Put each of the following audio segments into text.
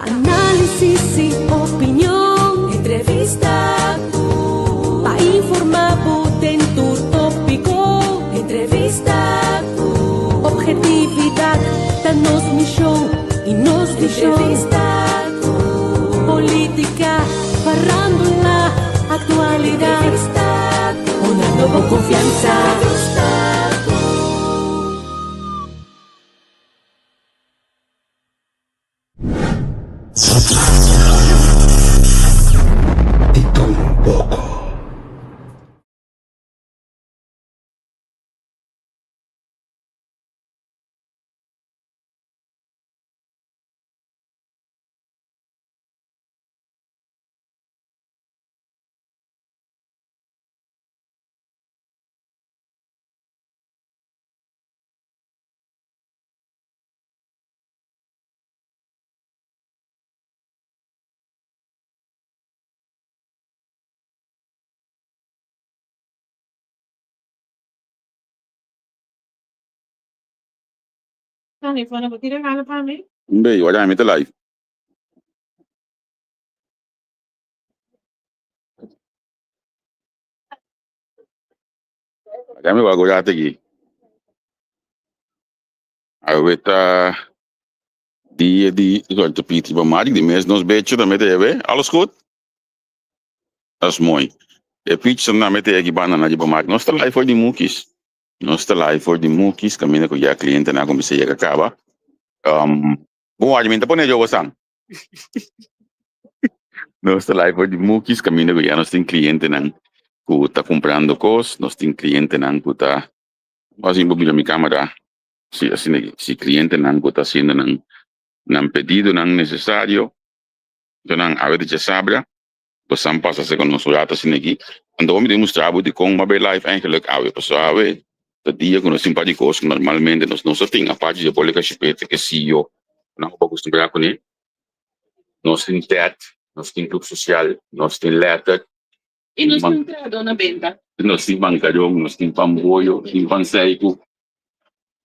Análisis y opinión, entrevista para informar en tu tópico, entrevista objetividad, danos misión y nos visión, entrevista política, farándula, actualidad, una nueva confianza. Honey, fue una botella de gana para mí. Bem, olha, me live. Kami bago dati gi. Aweta die Zwarte Piet bemaakt. Die mensen ons beetje dan met hebben. Alles goed? Dat is mooi. De pizza na met de banana die bemaakt. Nos te live voor die moekjes. Nos te live voor die moekjes. Kamina ko ja cliënten na kom se ja kaba. Bom argumento pone yo wasang. Nos te live voor die moekjes. Kamina ko ja nos ten cliënten na ku ta comprando cos. Nos ten cliënten na ku ta assim bobila mi cámara. Si cliente nan ku ta haciendo nan pedido nan necesario. Yo nan a ver de sabra. Dus dan passa se con nosotros sin aquí. Cuando me demostraba de con mobile life eigenlijk ave paso ave. Dat dia con os simpáticos normalmente nos tem a parte de política chipete que se eu não vou acostumar com ele. Nós tem TED, nós tem clube social, nós tem letter. E nós temos entrado na venda. Nós tem bancadão, nós tem pamboio, tem pansaico.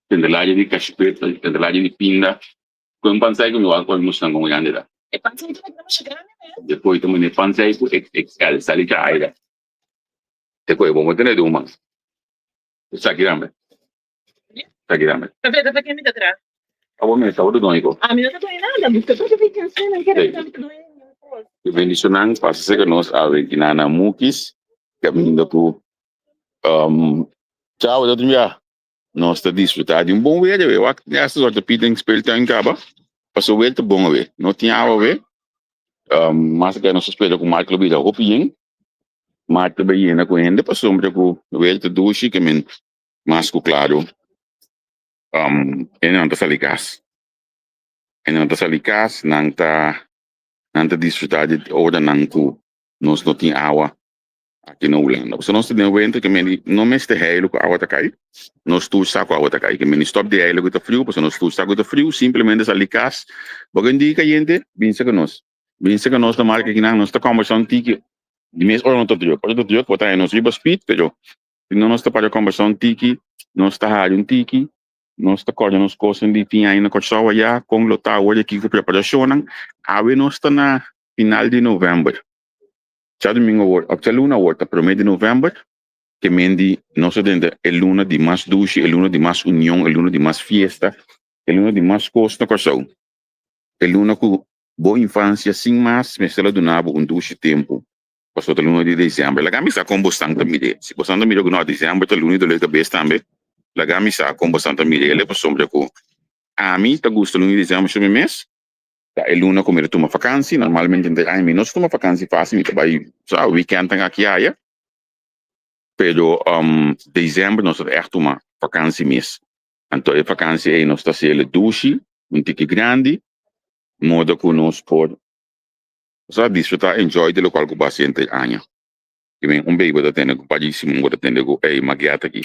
Tem de laje de cachepete, tem de laje de pinda. Com pansaico não há como mostrar como grande da. E pansaico é grande, né? Depois também de pansaico XL, sali de aire. Depois vamos ter uma. Está aqui também. Está aqui também. Tá vendo? Tá aqui me atrás. A você está o dono. A minha não tá doendo nada, porque eu tô pensando, não quero que tá doendo. E bendicionan passa que nós a ver que na mukis, caminho pro tchau, eu tinha nós está desfrutar de bom ver, eu acho que essa sorte de experiência em caba, passou ver bom ver, não tinha água ver, mas que nós espera com mais clube da opinião, mas também na corrente passou um pouco ver de duche que men mais claro, não tá salicas, não tá desfrutar de outra não que nós não tinha água aqui na Holanda. Se nós temos vento que não me está heilo com a água tá cai, nós tu está com a água tá cai, que me stop de heilo com o frio, porque nós tu está com o frio, simplesmente salicas, porque indica gente, pensa que nós na marca que nós está conversando tiki, de mês ou não tô trio, pode trio, pode aí nós riba speed, pero não nós está para conversando tiki, nós está rádio tiki. Nós está correndo as coisas de tinha aí na Corsau já com lotar hoje aqui com preparação ave nós está na final de novembro já domingo agora até luna agora primeiro de novembro que mendi nós temos a luna de mais duche a luna de mais união a luna de mais fiesta a luna de mais coisas na Corsau a luna com boa infância sem mais mas ela donava duche tempo passou a luna de dezembro lá camisa com bastante mídia se bastante mídia no dezembro a luna do leite bem também la gamisa com bastante mirele para sombra com a mim tá gosto no dezembro sobre mês tá é luna como eu tomo vacância normalmente entre ai menos tomo vacância fácil me vai só weekend tem aqui aí pero dezembro nós é toma vacância mês então a vacância aí nós tá sendo duche tique grande modo que nós por só desfrutar enjoy de local com paciente año que vem baby da tendo com padíssimo da tendo com ei magiata aqui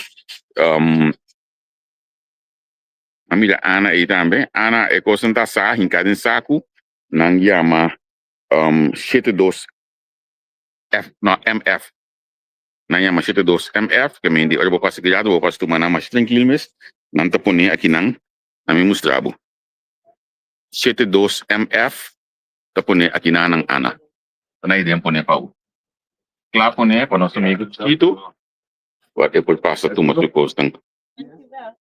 amiga Ana aí também. Ana é coisa da sa em cada saco não chama 72 F não MF não chama 72 MF que me diz olha vou passar criado vou passar tomar mais tranquilo mas não tá pondo aqui não me mostrava 72 MF tá pone aqui na Ana. Na ideia pone pau. Claro, pone para nosso amigo Tito. Wat depois passa tudo mas gostam.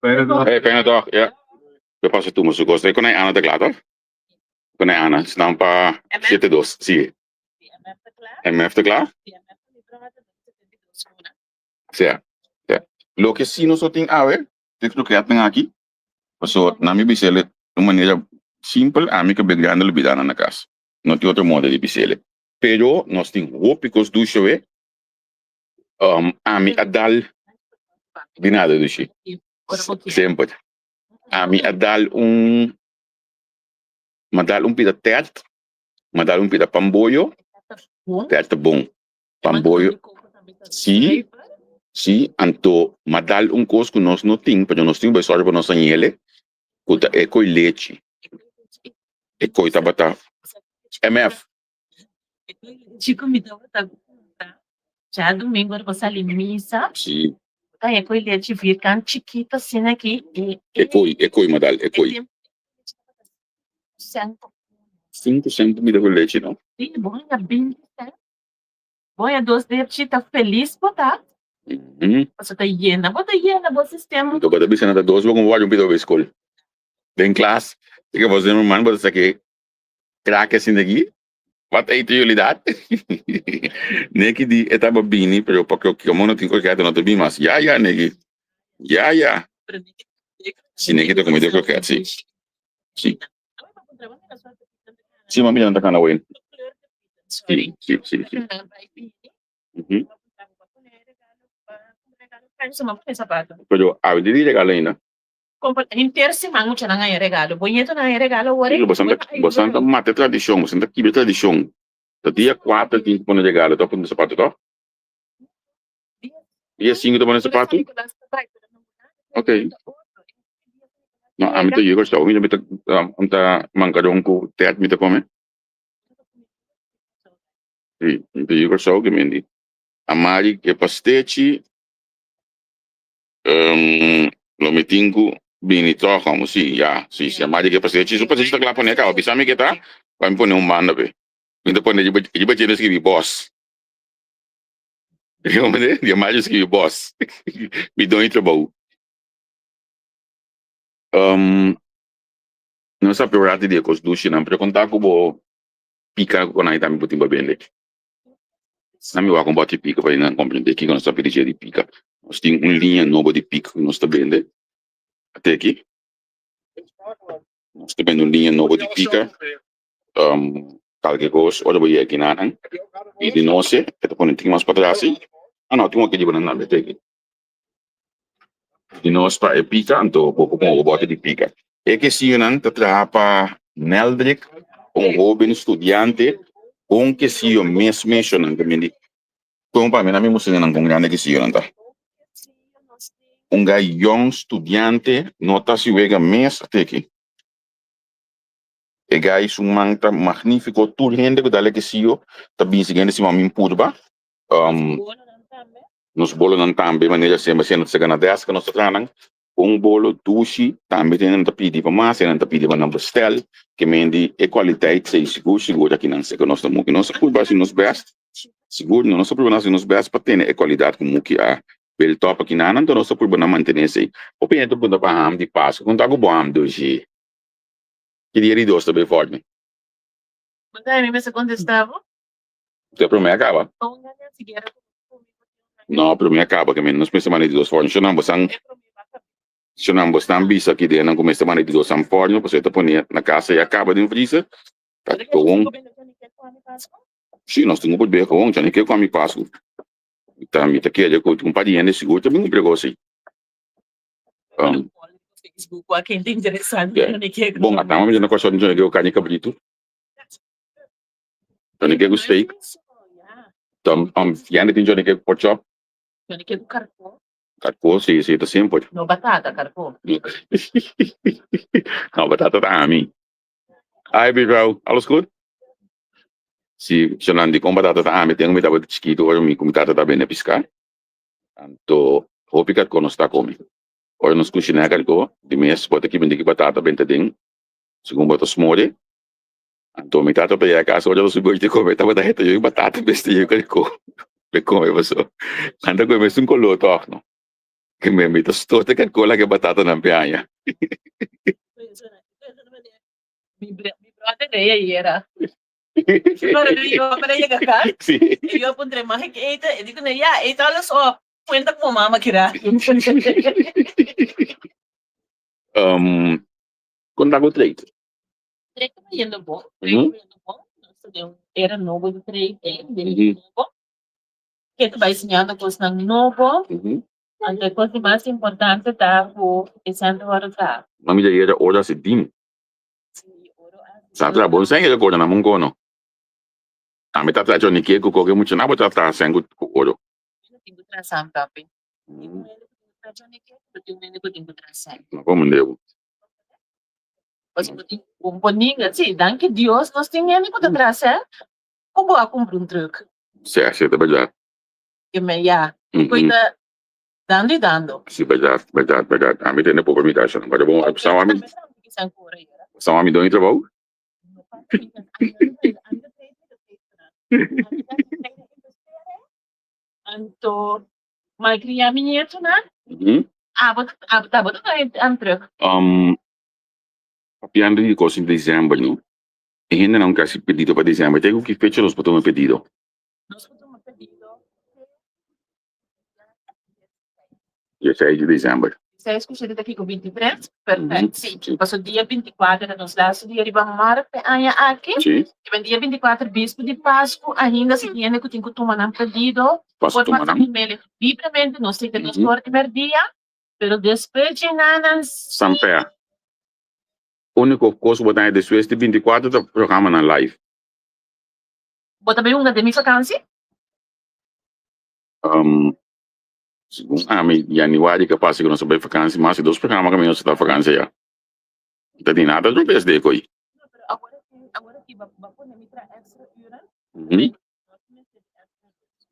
Pena toch, ja. We passen toe, maar ze kost. Ik kon aan het klaar, toch? Kon aan het staan pa zitten dos, zie je. MF te klaar? Ja. Ja. Lo que si nosotros ave, te lo que hacen aquí. So, na mi bisele, de manera simple, a mí que begrande lo bidana na casa. No tiene otro modo de bisele. Pero nos ting hopicos duche a mi adal binada duche. Sempre. A mi adal madal pida tert, madal pida pamboyo, tert bom. Pamboyo. Sim, anto madal coisa que nós não tem, porque nós temos pessoas para nós anhele, que é com leite, é com tabata, MF. Chico me deu já domingo eu vou sair missa. Sim. Aí é com leite virgão chiquita assim aqui. É com madal, é com. 5% me deu leite não. Sim, bom é bem, bom é dois dedos tá feliz botar. Você tá hiena, bom sistema. Então cada vez nada dois vou com um pito escola. Bem classe, que você não manda você que craque assim daqui. Wat eet jullie dat? Neki die etapa bini, pero porque como no tengo que hacer no te vi más. Ya, Neki. Ya. Si Neki te comió croquete, sí. Sí. Sí, mami, ya no te cana bueno. Sí. Pero a ver, di regalo ainda. Inteiro semana tinha na regalo. Bonito na regalo, ora. Bastante mate tradição, bastante aqui tradição. Do dia 4 tem que pôr regalo, tá pondo sapato, tá? Dia 5 tá pondo sapato? Ok. Não, a mim tá eu gostava, a mim tá mancadão com teatro, me tá comendo. Sim, então eu gostava que me di. A Mari que pastete, lo metingo bini toch como si ya si Mari que pastete, isso pastete tá lá poner cá, bisa me que tá, vai me poner banda be. Então poner de bater escrever boss. Eu me de Mari escrever boss. Me dou trabalho. Não sabe o rato de cos duche não, pero contar com o pica com aí também botin bem leque. Na minha com bote pica para não compreender que nós sabe de pica. Nós tem linha nova de pica que nós está vendo. Até aqui. Nós temos linha nova de pica. Qualquer coisa, olha bem aqui na nan. E de nós é que põe tem mais para trás. Não, tem uma que de banana até aqui. De nós para pica, então pouco com o bote de pica. É que se não te trapa Neldrick, jovem estudante, que se eu menciono também. Como para mim, na minha música não grande que se eu não tá. Young estudante, nota se vega mês até aqui. E guys, manta magnífico, tudo gente que dá que se eu tá bem seguindo se mamim purba. Nos bolo não também, maneira sempre sendo se ganha 10 que nós trabalhamos. Bolo, dushi, também tem um tapete para massa, um tapete para não bestel, que mendi a qualidade sei seguro aqui não sei que nós estamos que nós por baixo nos best, seguro nós por baixo nos best para ter a qualidade como que a bel top aqui não então nós por baixo manter sei, o pinto por para ham de passo, quando tá bom dushi, que dia de dois também forte. Mas aí me se contestava. Então para mim acaba. Não, para mim acaba que nós pensamos de dois fortes, não bastante. Se não gostam disso aqui dentro, não começa a de dois forno, você tá pondo na casa e acaba de freezer. Tá bom. Sim, nós temos que ver com já nem que come passo. Tá me tá querendo que um padrinho de seguro também um negócio. Facebook, quem tem interessado, bom, até uma vez na coisa de eu carne cabrito. Eu nem que gostei. Então, ainda tem jogo que pode shop. Eu nem que carpô. Carpô, sim, tá sempre. No batata, carpô. Não, batata tá a mim. Aí, Bigel, alles goed? Se não de com batata tá a mim, tenho me dado de chiquito, ou me com batata tá bem na piscar. Então, hope que nós está comendo. Ora nos cozinhar algo, de mês pode aqui vender batata bem tadinho. Segundo bota smore. Então, me tata para a casa, olha, eu subo de comer, tava da reta, eu batata, bestia, eu quero comer, pessoal. Anda com esse colo, toque, não. Que me meta, estou te quero colar que batata na pianha. Mi brother aí era. Para eu para ir cá. Sim. E eu pondrei mais que eita, e digo né, ya, eita olha só, cuenta com mama kira. Quando dá o treino. Treino tá indo bom, Uhum. treino indo bom. Nossa, era novo de treino, dele novo. Que tu vai ensinando coisa novo. A coisa mais importante tá o exame hora tá. Mami já ia hora se dim. Sabe lá, bom sem ele agora na mungono. A metade da Johnny que eu coloquei muito na botar tá sem o ouro. Tenho tração tapi. Tenho tração. Não vamos ler. Um boninho, sim, danke Deus, nós tínhamos que trazer. Como a comprar um truque? Certo, é verdade. Que me ya, coisa dando e dando. Sim, verdade. A mim tem não problema isso, mas bom, são amigos do trabalho. Então, mas criar minha né? Tá bom, um truque. Papiando de coisa em dezembro, não? E ainda não quer se pedido para dezembro. Tem o que fecha nós botamos pedido. Nós podemos pedir 16 de dezembro. Você escuta daqui com 23? Perfeito, sim. Passou dia 24, nos laços de Ribamar, aqui. Sim. E dia 24, bispo de Páscoa, ainda se tinha que tem que tomar um pedido. Posso tomar não? Livremente, não sei que nos corte primeiro dia, pero depois de nada, Sampé. Único coisa botar é depois de 24 do programa na live. Bota bem uma de minha vacância? Mas Januário que passa que nós vamos vacância, mas se 2 programas que nós estamos vacância já. Não tem nada do bem de coi. Agora que vai pôr na mitra extra hora.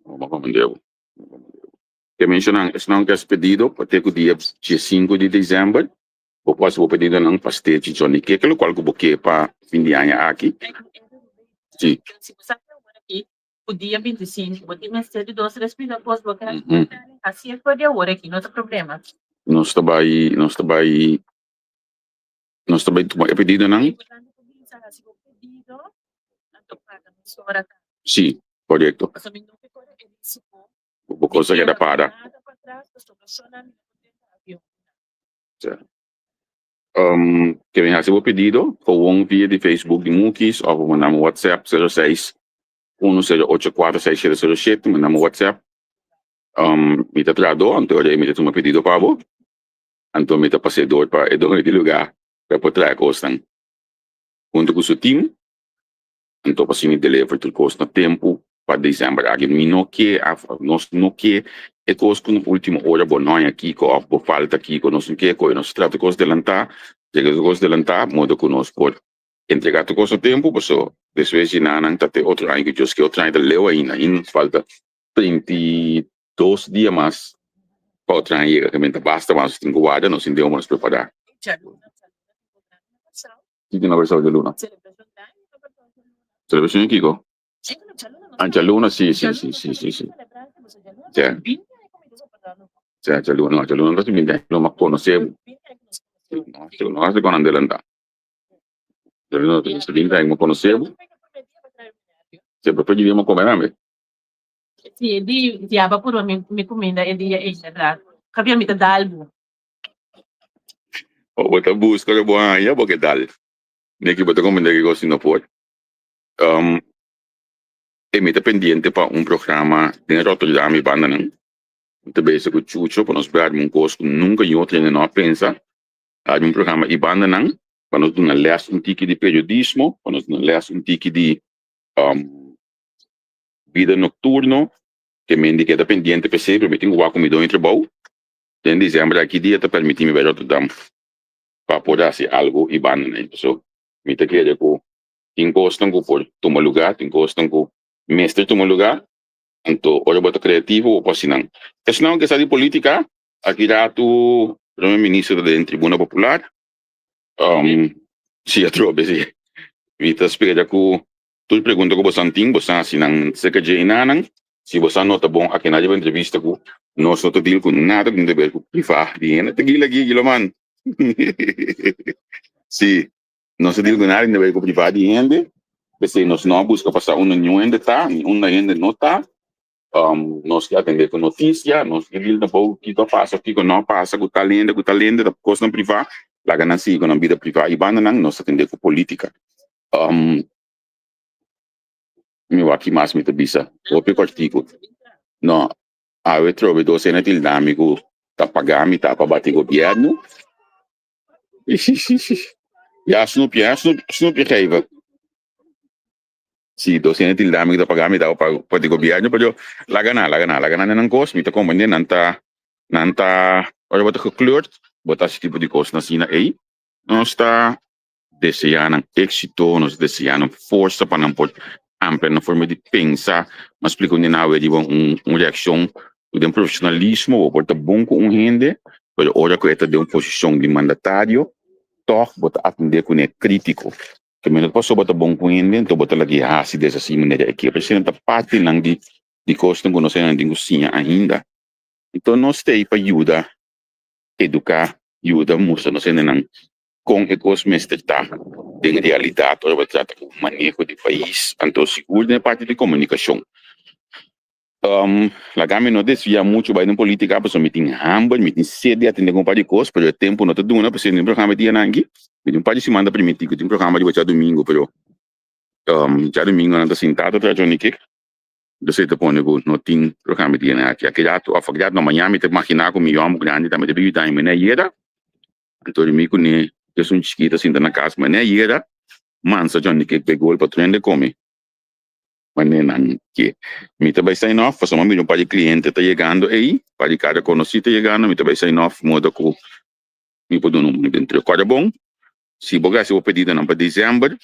Vamos ver. Que mencionam, se não quer pedido, até o dia 5 de dezembro, eu posso pedir não pastel de Johnny que aquilo qual que eu para fim de ano aqui. Sim. Se você aqui, o dia 25, vou ter mais cedo 2 respiros após o assim foi de hora aqui, não tem problema. Nós estamos aí tomar pedido não? Sim, correto. Vou conseguir da para. Que vem receber o pedido, ou via de Facebook de Mookies, ou mandar um WhatsApp 06 10846707, mandar um WhatsApp. Me tá trador, então eu me tá um pedido para você. Então me tá passador para de lugar para poder costar. Junto com o seu time, então para sim deliver tudo custa tempo para dezembro. Aqui não que nós não que é coisa com última hora bonoi aqui com falta aqui com nós não que com nós trata coisa delantar, chega coisa delantar, modo que nós por entregar tudo custa tempo, pessoal. Depois de nada tá ter outro ano que eu outra ainda leu ainda falta 32 dias mais para outra ano que me basta mas tem que guardar nós ainda vamos preparar. Que na versão de Luna. Celebração aqui go. Ancha Luna, sim. Certo. Certo, Luna não se me dá, não me conhece. Não hace con adelantar. Luna se linda em me conhecer. Sempre pedimos comer nome. Sì, di diaba pure mi comenda e di extra. Capia mi dalbo. O botar busca de boa aí, porque tal. Nem que botar comenda que gosto não pode. Emite pendiente para programa de Rotterdam e banda não. Também se o chucho para nós pegar curso nunca eu treino não pensa. Há programa e banda não, para nós não ler tique de periodismo, para nós não ler tique de vida nocturno, que me indica pendiente para sempre, permitindo o comida entre bom. Em dezembro aqui dia te permitir ver Rotterdam para poder fazer algo e banda né. So, me te querer com encostam com por tomar lugar, encostam com mestre tomar lugar. Então, olha botar criativo ou assim não. Se não que essa de política, aqui já tu primeiro-ministro da Tribuna Popular, se atrobe, sim. Vita spera ku tu pergunta ko bosan ting bosan sinang sekretário nanang se você não tá bom aqui na entrevista ku nós não deal com nada com dever ku privar dinheiro te gila man se nós deal com nada dever ku privar dinheiro se nós não busca passar união ainda tá uma ainda não tá nós que atender com notícia nós que deal da pouco que tá passa que não passa com talento da coisa não privar lá ganância com a vida privada e banda não nós atender com política meu aqui mais me tabisa o pico artigo no a trovo docena til damigo tá pagami tá para bater governo ja snoepje geven si docena til damigo tá pagami tá para bater governo pero la gana ng cost mita como nanta ora bota gekleurd bota esse tipo de coisa na sina aí nós está desejando êxito nós desejando força para não pôr ampla na forma de pensar, mas explico que não é uma reação de um profissionalismo, ou porta bom com gente, mas hora que é de uma posição de mandatário, toch bota atender com crítico, que menos passou bota bom com gente, então bota lá que se dessa assim maneira aqui, representa parte não de costa que nós não temos ainda, então nós temos para ajudar, educar, ajuda moça nós não com os mestres tá em realidade ou trata com o manejo do país então seguro na parte de comunicação la gama não desvia muito vai na política para meeting hamburg meeting sede atender com parte de coisas pero tempo não tá dando para ser um programa de anangi meeting parte se manda permitir que um programa de hoje domingo pero já domingo não tá sentado para Johnny Kick você tá pondo no tem programa de anangi aquele ato a faculdade na manhã me te imaginar com milhão grande também de bebida em né era então domingo né que é chiquita assim na casa mas né era mansa Johnny que pegou o patrão de come mas não que me também sai off faça uma milhão para de cliente tá chegando aí para cada conhecido tá chegando me também sai off modo que me pode não me dentro cada bom se boga se o pedido não para dezembro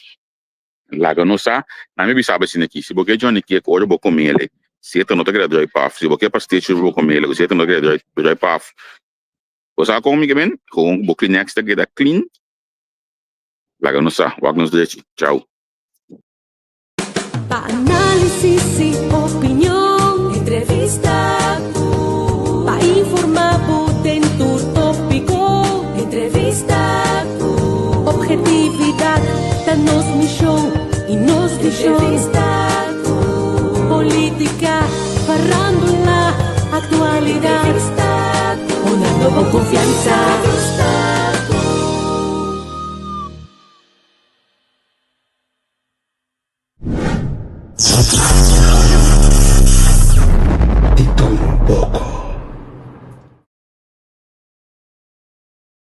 lá que não sa na me sabe assim aqui se boga Johnny que agora vou comer ele se tá não tá querendo drive puff se boga pastéis vou comer ele se tá não querendo drive puff você comigo bem com o boca next que da clean laga no sa, wag nos direito. Tchau. Pa-análisis y opinión, entrevista pa-informar en tu tópico, entrevista objetividad, danos mi show y nos di show, política, farándula, actualidad, una nueva confianza.